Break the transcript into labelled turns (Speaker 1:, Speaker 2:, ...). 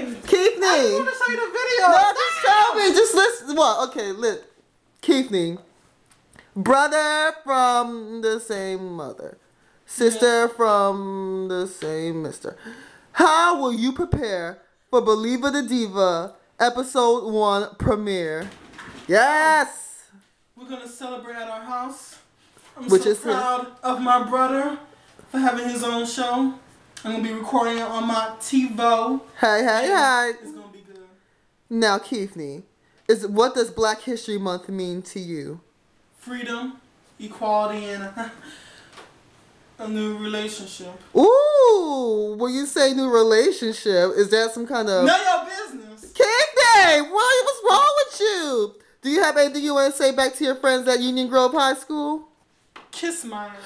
Speaker 1: Keithney.
Speaker 2: I want to show you the video.
Speaker 1: No, just show me. Just listen. Well, okay, Keithney. Brother from the same mother. Sister from the same mister. How will you prepare for Believer the Diva episode 1 premiere? Yes!
Speaker 2: We're going to celebrate at our house. I'm
Speaker 1: Which
Speaker 2: so
Speaker 1: is
Speaker 2: proud of my brother for having his own show. I'm going to be recording it on my TiVo.
Speaker 1: Hey.
Speaker 2: It's going to be good.
Speaker 1: Now, Keithney, what does Black History Month mean to you?
Speaker 2: Freedom, equality, and a new relationship.
Speaker 1: Ooh, when you say new relationship, is that some kind of...
Speaker 2: None of your business.
Speaker 1: Keithney, what's wrong with you? Do you have anything you want to say back to your friends at Union Grove High School?
Speaker 2: Kiss my ass.